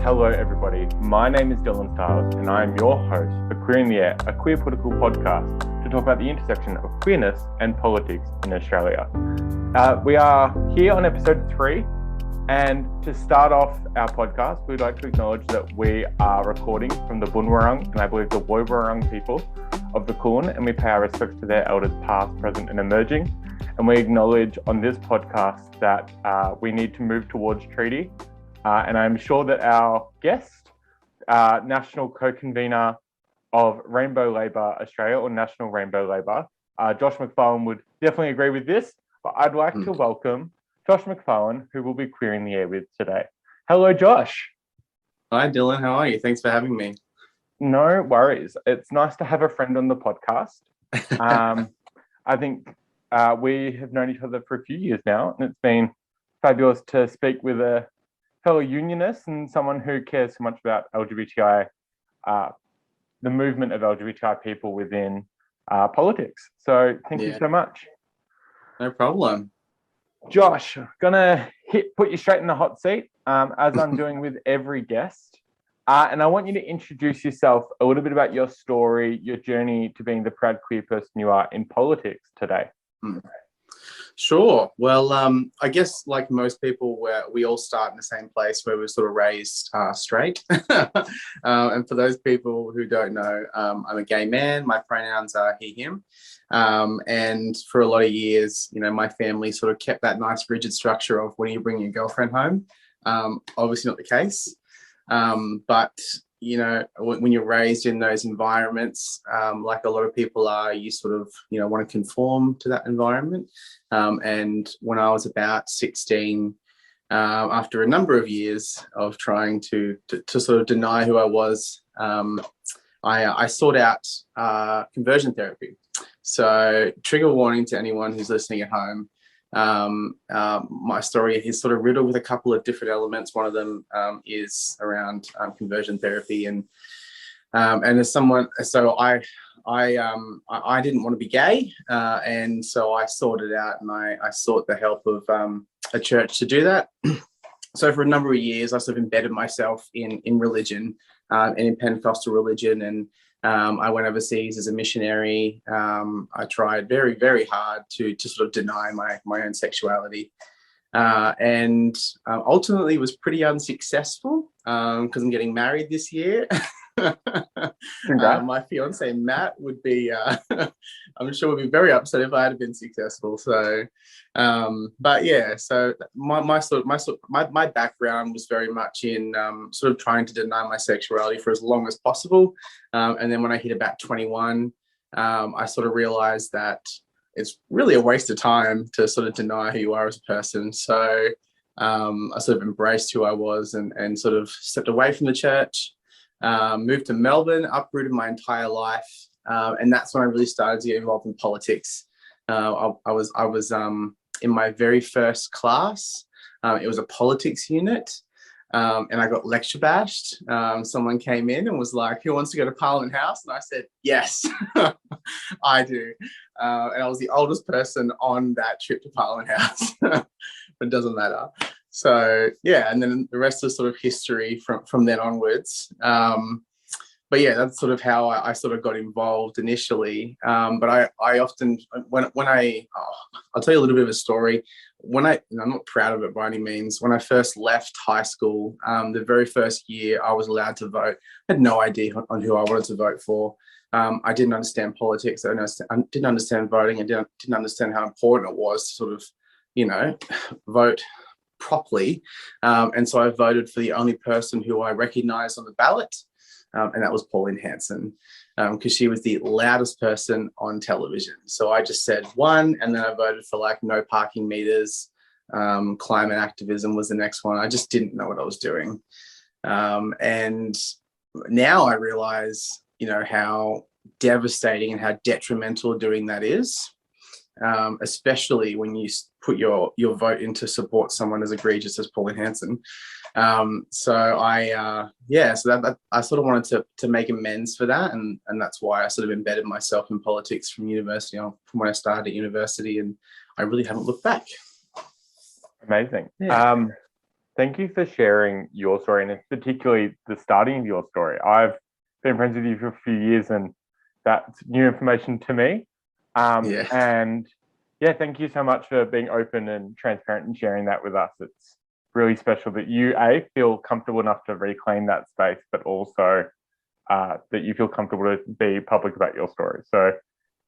Hello everybody, my name is Dylan Stiles and I am your host for Queer in the Air, a queer political podcast to talk about the intersection of queerness and politics in Australia. We are here on episode 3, and to start off our podcast, we'd like to acknowledge that we are recording from the Bunwurrung and I believe the Woiwurrung people of the Kulin, and we pay our respects to their elders past, present and emerging. And we acknowledge on this podcast that we need to move towards treaty. And I'm sure that our guest, National Co-Convenor of Rainbow Labour Australia, or National Rainbow Labour, Josh McFarlane would definitely agree with this. But I'd like to welcome Josh McFarlane, who will be queering the air with today. Hello, Josh. Hi, Dylan. How are you? Thanks for having me. No worries. It's nice to have a friend on the podcast. I think we have known each other for a few years now, and it's been fabulous to speak with a fellow unionist and someone who cares so much about LGBTI, the movement of LGBTI people within politics. So thank you so much. No problem. Josh, gonna put you straight in the hot seat, as I'm doing with every guest. And I want you to introduce yourself, a little bit about your story, your journey to being the proud queer person you are in politics today. Sure. Well, I guess like most people, we all start in the same place where we're sort of raised straight. And for those people who don't know, I'm a gay man. My pronouns are he, him. And for a lot of years, my family sort of kept that nice rigid structure of when you bring your girlfriend home. Obviously not the case. But when you're raised in those environments, like a lot of people are, you sort of, want to conform to that environment. And when I was about 16, after a number of years of trying to sort of deny who I was, I sought out conversion therapy. So trigger warning to anyone who's listening at home. My story is sort of riddled with a couple of different elements. One of them is around conversion therapy, and as someone, so I didn't want to be gay, and so I sought it out, and I sought the help of a church to do that. So for a number of years, I sort of embedded myself in religion, and in Pentecostal religion, and I went overseas as a missionary. I tried very, very hard to sort of deny my own sexuality, and ultimately was pretty unsuccessful because I'm getting married this year. My fiance Matt would be, I'm sure would be very upset if I had been successful. So, but yeah, so my background was very much in sort of trying to deny my sexuality for as long as possible, and then when I hit about 21, I sort of realized that it's really a waste of time to sort of deny who you are as a person. So I sort of embraced who I was and sort of stepped away from the church. Moved to Melbourne, uprooted my entire life, and that's when I really started to get involved in politics. I was in my very first class. It was a politics unit, and I got lecture bashed. Someone came in and was like, "Who wants to go to Parliament House?" And I said, "Yes, I do." And I was the oldest person on that trip to Parliament House, but it doesn't matter. So yeah, and then the rest is sort of history from then onwards. But yeah, that's sort of how I sort of got involved initially. But I often, I'll tell you a little bit of a story. I'm not proud of it by any means. When I first left high school, the very first year I was allowed to vote. I had no idea on who I wanted to vote for. I didn't understand politics. I didn't understand voting. I didn't understand how important it was to sort of, vote properly, and so I voted for the only person who I recognized on the ballot, and that was Pauline Hanson, because she was the loudest person on television. So I just said one, and then I voted for like no parking meters. Climate activism was the next one. I just didn't know what I was doing, and now I realize how devastating and how detrimental doing that is, especially when you put your vote in to support someone as egregious as Pauline Hanson. So I sort of wanted to make amends for that, and that's why I sort of embedded myself in politics from university, from when I started at university, and I really haven't looked back. Amazing. Yeah. Thank you for sharing your story, and it's particularly the starting of your story. I've been friends with you for a few years, and that's new information to me. Yeah. And yeah, thank you so much for being open and transparent and sharing that with us. It's really special that you feel comfortable enough to reclaim that space, but also that you feel comfortable to be public about your story. So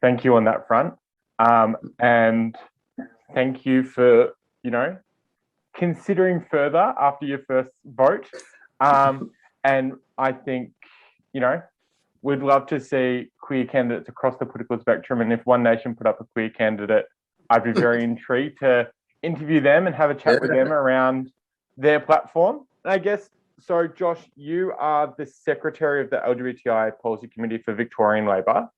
thank you on that front. And thank you for, considering further after your first vote. And I think, we'd love to see queer candidates across the political spectrum. And if One Nation put up a queer candidate, I'd be very intrigued to interview them and have a chat with them around their platform. And I guess, so Josh, you are the secretary of the LGBTI Policy Committee for Victorian Labor,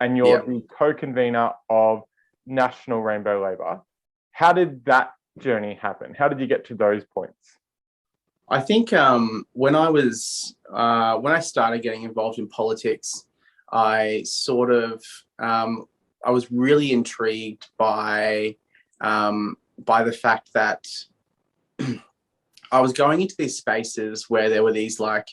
and you're the co-convenor of National Rainbow Labor. How did that journey happen? How did you get to those points? I think when I started getting involved in politics, I sort of I was really intrigued by the fact that I was going into these spaces where there were these there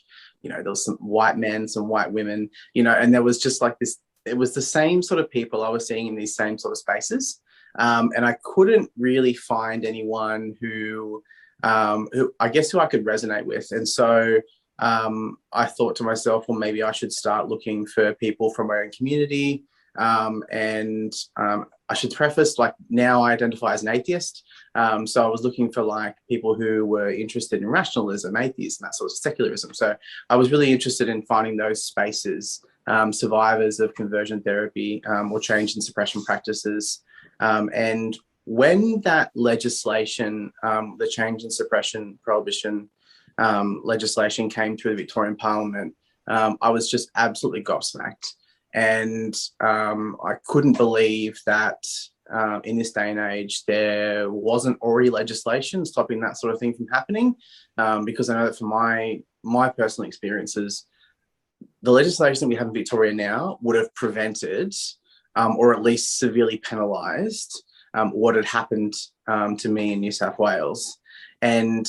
was some white men, some white women, and there was just like this. It was the same sort of people I was seeing in these same sort of spaces, and I couldn't really find anyone who I could resonate with. And so I thought to myself, well, maybe I should start looking for people from my own community. And I should preface, now I identify as an atheist. So I was looking for people who were interested in rationalism, atheism, that sort of secularism. So I was really interested in finding those spaces, survivors of conversion therapy or change and suppression practices. And when that legislation, the change and suppression prohibition legislation came through the Victorian Parliament, I was just absolutely gobsmacked. And I couldn't believe that in this day and age, there wasn't already legislation stopping that sort of thing from happening. Because I know that from my personal experiences, the legislation we have in Victoria now would have prevented or at least severely penalised what had happened to me in New South Wales. And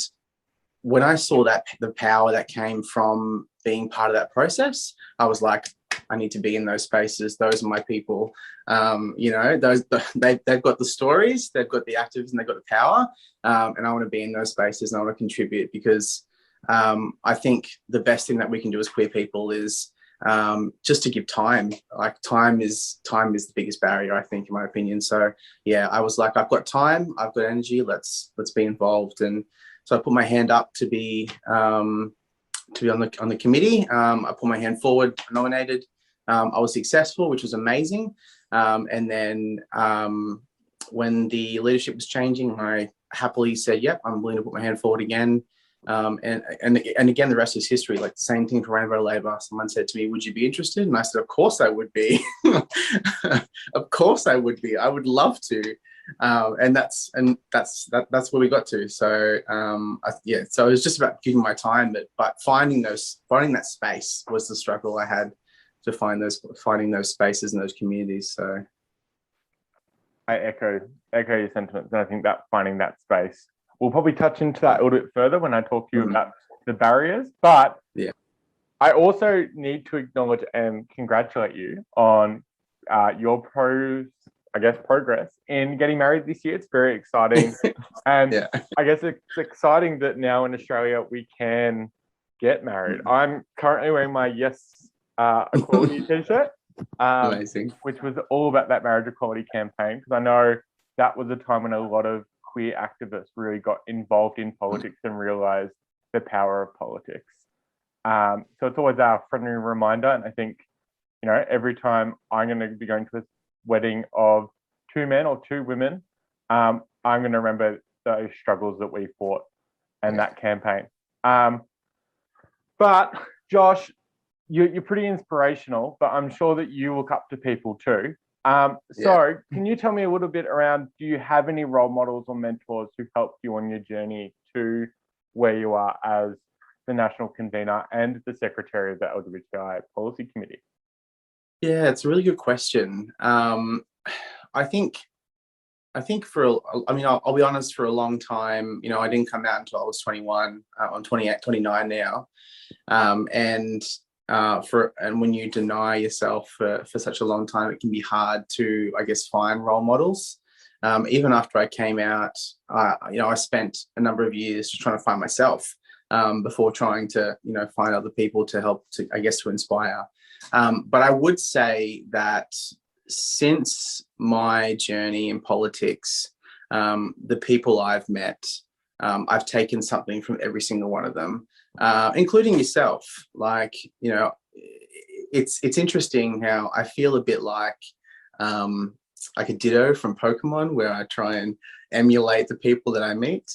when I saw the power that came from being part of that process, I was like, I need to be in those spaces. Those are my people. They've got the stories, they've got the activism, they've got the power. And I want to be in those spaces and I want to contribute because I think the best thing that we can do as queer people is just to give time. Time is the biggest barrier, I think, in my opinion. So yeah, I was like, I've got time, I've got energy, let's be involved. And so I put my hand up to be on the committee. I put my hand forward, nominated. I was successful, which was amazing. And then when the leadership was changing, I happily said, yep, I'm willing to put my hand forward again. And again, the rest is history. Like the same thing for Rainbow Labor. Someone said to me, would you be interested? And I said, of course I would be. Of course I would be. I would love to. And that's where we got to. So so it was just about giving my time, but finding that space was the struggle I had to finding those spaces and those communities. So I echo your sentiments, and I think that finding that space, we'll probably touch into that a little bit further when I talk to you about the barriers. But yeah, I also need to acknowledge and congratulate you on your progress in getting married this year. It's very exciting. And yeah. I guess it's exciting that now in Australia we can get married. I'm currently wearing my Yes Equality t-shirt, Amazing. which was all about that marriage equality campaign, because I know that was a time when a lot of queer activists really got involved in politics and realized the power of politics. So it's always our friendly reminder. And I think, every time I'm going to be going to a wedding of two men or two women, I'm going to remember those struggles that we fought and that campaign. But Josh, you're pretty inspirational, but I'm sure that you look up to people too. So can you tell me a little bit around, do you have any role models or mentors who helped you on your journey to where you are as the national convener and the secretary of the LGBTI Policy Committee? Yeah, it's a really good question. I think I think I'll be honest, for a long time, I didn't come out until I was 21. I'm 28, 29 now. And when you deny yourself for such a long time, it can be hard to, I guess, find role models. Even after I came out, I spent a number of years just trying to find myself before trying to, find other people to help to, I guess, to inspire. But I would say that since my journey in politics, the people I've met, I've taken something from every single one of them, including yourself. Like, it's interesting how I feel a bit like a Ditto from Pokemon, where I try and emulate the people that I meet,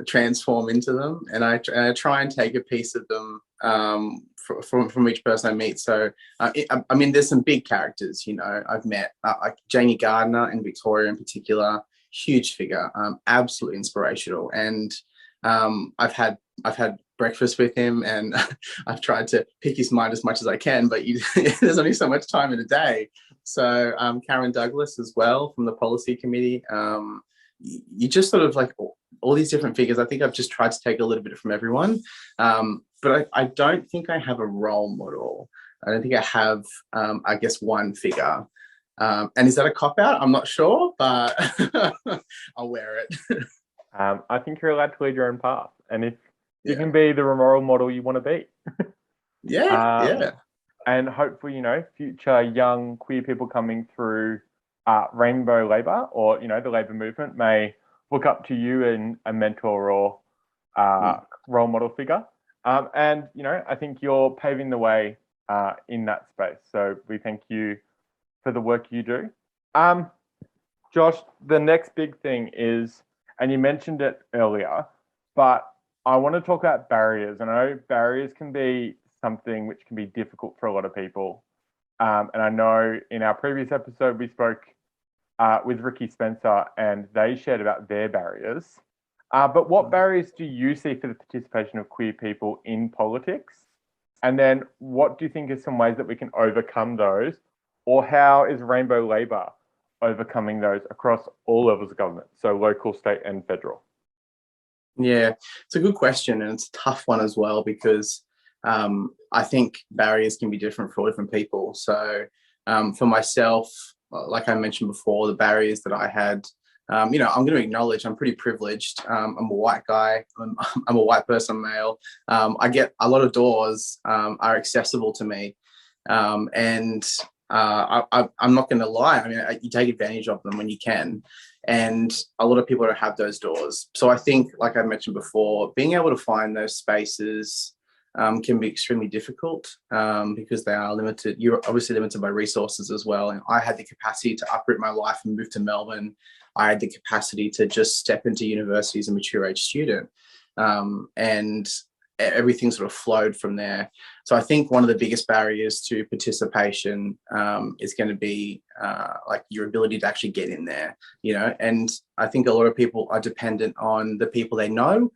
transform into them, and I try and take a piece of them from each person I meet. So, there's some big characters, I've met, like Jamie Gardner in Victoria in particular, huge figure, absolutely inspirational. And I've had breakfast with him, and I've tried to pick his mind as much as I can, but there's only so much time in a day. So Karen Douglas as well from the policy committee. You just sort of like all these different figures. I think I've just tried to take a little bit from everyone. But I don't think I have a role model. I don't think I have, I guess, one figure. And is that a cop-out? I'm not sure, but I'll wear it. I think you're allowed to lead your own path. And if you can be the role model you want to be. Yeah. And hopefully, future young queer people coming through Rainbow Labour or, the Labour movement may look up to you in a mentor or role model figure. And, I think you're paving the way in that space. So we thank you for the work you do. Josh, the next big thing is, and you mentioned it earlier, but I want to talk about barriers. And I know barriers can be something which can be difficult for a lot of people. And I know in our previous episode, we spoke with Ricky Spencer and they shared about their barriers. But what barriers do you see for the participation of queer people in politics? And then what do you think are some ways that we can overcome those? Or how is Rainbow Labour overcoming those across all levels of government, so local, state and federal? Yeah, it's a good question, and it's a tough one as well, because I think barriers can be different for different people. So for myself, like I mentioned before, the barriers that I had, I'm going to acknowledge I'm pretty privileged. I'm a white guy. I'm a white person, male. I get a lot of doors are accessible to me. And I'm not going to lie. You take advantage of them when you can. And a lot of people don't have those doors. So I think, like I mentioned before, being able to find those spaces can be extremely difficult because they are limited. You're obviously limited by resources as well. And I had the capacity to uproot my life and move to Melbourne. I had the capacity to just step into university as a mature age student. And everything sort of flowed from there. So I think one of the biggest barriers to participation is going to be like your ability to actually get in there, and I think a lot of people are dependent on the people they know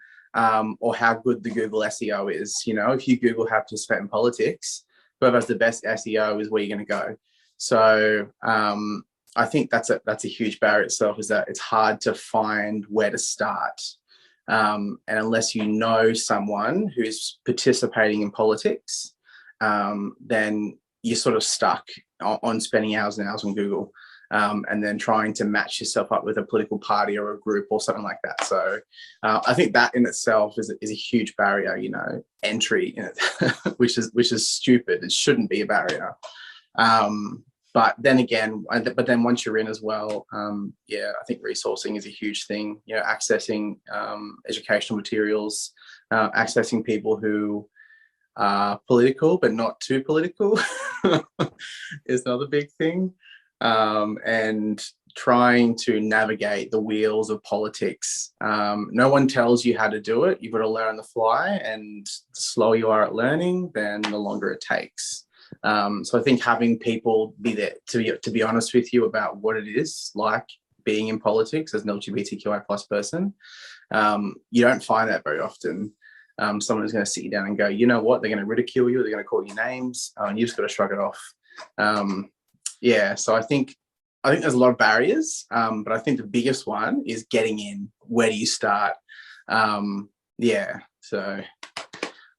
or how good the Google SEO is. If you Google how to participate in politics, whoever has the best SEO is where you're going to go. So I think that's a huge barrier itself, is that it's hard to find where to start. And unless you know someone who's participating in politics, then you're sort of stuck on spending hours and hours on Google, and then trying to match yourself up with a political party or a group or something like that. So I think that in itself is a huge barrier, entry, which is stupid. It shouldn't be a barrier. But then again, once you're in as well, I think resourcing is a huge thing. Accessing educational materials, accessing people who are political but not too political is another big thing. And trying to navigate the wheels of politics. No one tells you how to do it. You've got to learn on the fly, and the slower you are at learning, then the longer it takes. So I think having people be there to be honest with you about what it is like being in politics as an LGBTQI plus person, you don't find that very often. Someone is going to sit you down and go, you know what, they're going to ridicule you, they're going to call you names, and you just got to shrug it off. So I think I think there's a lot of barriers, but I think the biggest one is getting in. Where do you start? Yeah, so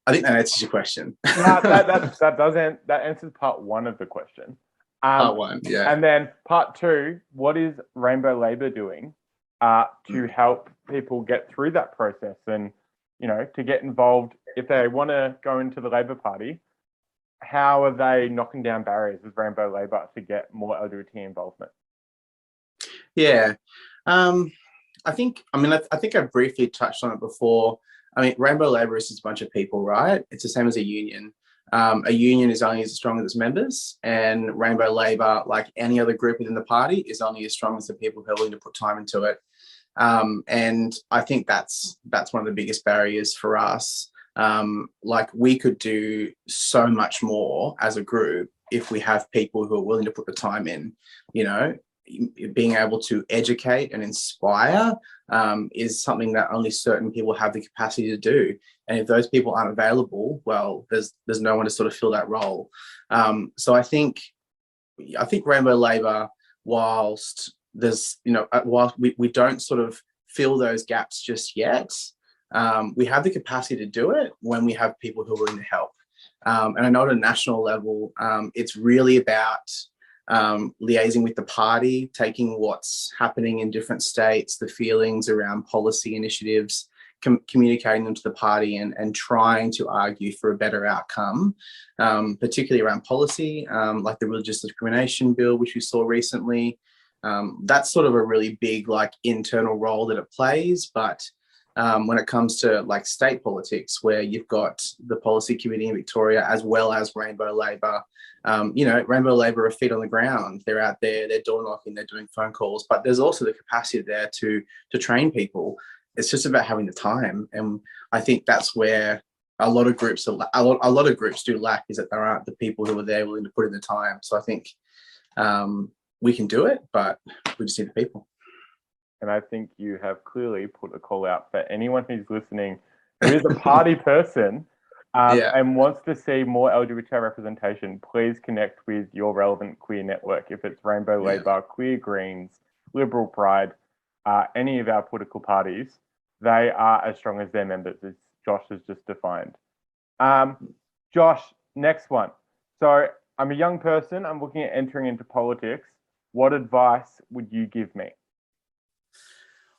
I think that answers your question. No, that answers part one of the question. Part one, yeah. And then part two, what is Rainbow Labor doing to help people get through that process and, to get involved if they want to go into the Labor Party? How are they knocking down barriers with Rainbow Labor to get more LGBT involvement? Yeah, I think I briefly touched on it before. I mean, Rainbow Labor is just a bunch of people, right? It's the same as a union. A union is only as strong as its members, and Rainbow Labor, like any other group within the party, is only as strong as the people who are willing to put time into it. And I think that's one of the biggest barriers for us. Like, we could do so much more as a group if we have people who are willing to put the time in. Being able to educate and inspire is something that only certain people have the capacity to do. And if those people aren't available, well, there's no one to sort of fill that role. So I think Rainbow Labor, whilst we don't sort of fill those gaps just yet, we have the capacity to do it when we have people who are willing to help. And I know at a national level, it's really about liaising with the party, taking what's happening in different states, the feelings around policy initiatives, communicating them to the party, and trying to argue for a better outcome, particularly around policy, like the religious discrimination bill, which we saw recently. That's sort of a really big, like, internal role that it plays. But when it comes to, like, state politics, where you've got the policy committee in Victoria as well as Rainbow Labor, Rainbow Labor are feet on the ground. They're out there, they're door knocking, they're doing phone calls, but there's also the capacity there to train people. It's just about having the time. And I think that's where a lot of groups do lack, is that there aren't the people who are there willing to put in the time. So I think we can do it, but we just need the people. And I think you have clearly put a call out for anyone who's listening who is a party person and wants to see more LGBT representation. Please connect with your relevant queer network. If it's Rainbow Labor, Queer Greens, Liberal Pride, any of our political parties, they are as strong as their members, as Josh has just defined. Josh, next one. So I'm a young person. I'm looking at entering into politics. What advice would you give me?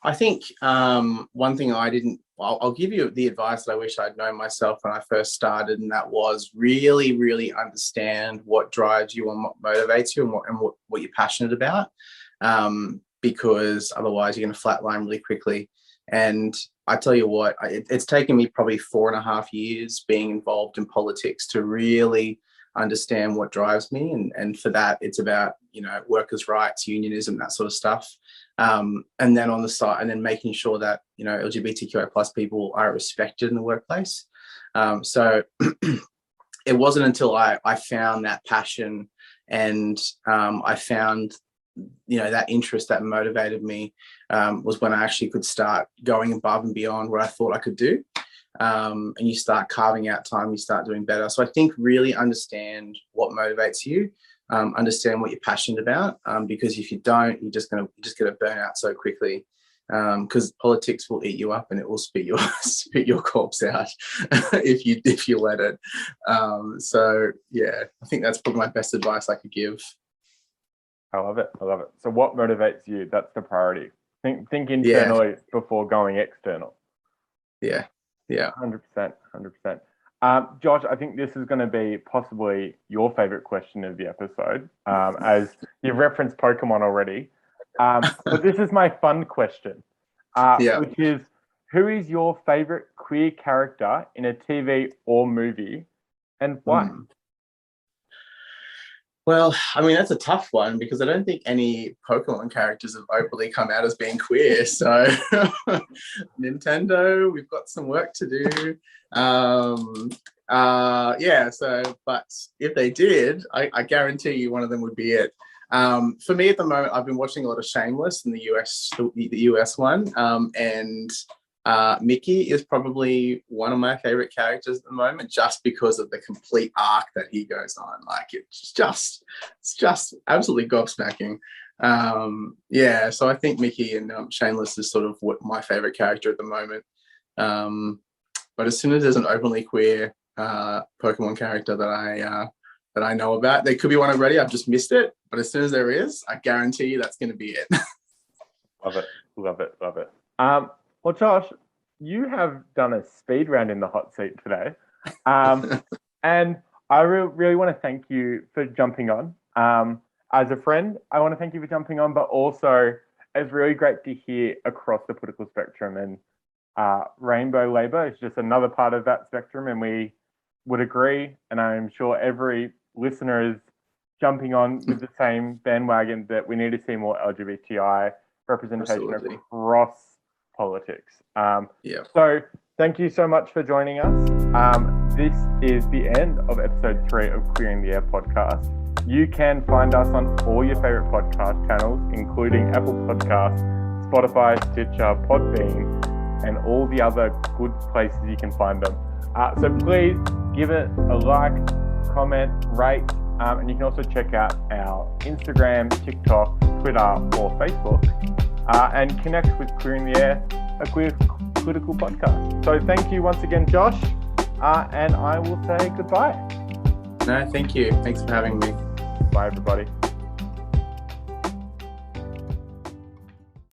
I think one thing I'll give you the advice that I wish I'd known myself when I first started, and that was really, really understand what drives you and what motivates you and what you're passionate about, because otherwise you're going to flatline really quickly. And I tell you what, it's taken me probably 4.5 years being involved in politics to really understand what drives me. And for that, it's about, workers' rights, unionism, that sort of stuff. And then on the side, and then making sure that, LGBTQI plus people are respected in the workplace. So it wasn't until I found that passion and I found, that interest that motivated me, was when I actually could start going above and beyond what I thought I could do. And you start carving out time, you start doing better. So I think really understand what motivates you, understand what you're passionate about, because if you don't, you're just gonna burn out so quickly, because politics will eat you up and it will spit your corpse out if you let it. So yeah, I think that's probably my best advice I could give. I love it. So what motivates you? That's the priority. Think internally before going external. Yeah. 100%. Josh, I think this is going to be possibly your favorite question of the episode, as you've referenced Pokemon already. But this is my fun question, which is, who is your favorite queer character in a TV or movie, and why? Well, I mean, that's a tough one because I don't think any Pokemon characters have openly come out as being queer. So Nintendo, we've got some work to do. But if they did, I guarantee you one of them would be it. For me at the moment, I've been watching a lot of Shameless in the US one. And Mickey is probably one of my favorite characters at the moment, just because of the complete arc that he goes on. Like, it's just absolutely gobsmacking. Yeah, so I think Mickey and Shameless is sort of what my favorite character at the moment. But as soon as there's an openly queer Pokemon character that I know about, there could be one already. I've just missed it, but as soon as there is, I guarantee you that's going to be it. Love it. Well, Josh, you have done a speed round in the hot seat today, and I really want to thank you for jumping on. As a friend, I want to thank you for jumping on, but also it's really great to hear across the political spectrum, and Rainbow Labour is just another part of that spectrum, and we would agree, and I'm sure every listener is jumping on with the same bandwagon that we need to see more LGBTI representation Absolutely. across politics. Yeah. So thank you so much for joining us. This is the end of episode 3 of Queering the Air podcast. You can find us on all your favorite podcast channels, including Apple Podcasts, Spotify, Stitcher, Podbean, and all the other good places you can find them. So please give it a like, comment, rate, and you can also check out our Instagram, TikTok, Twitter, or Facebook, and connect with Queering the Air, a queer political podcast. So thank you once again, Josh, and I will say goodbye. No, thank you. Thanks for having me. Bye, everybody.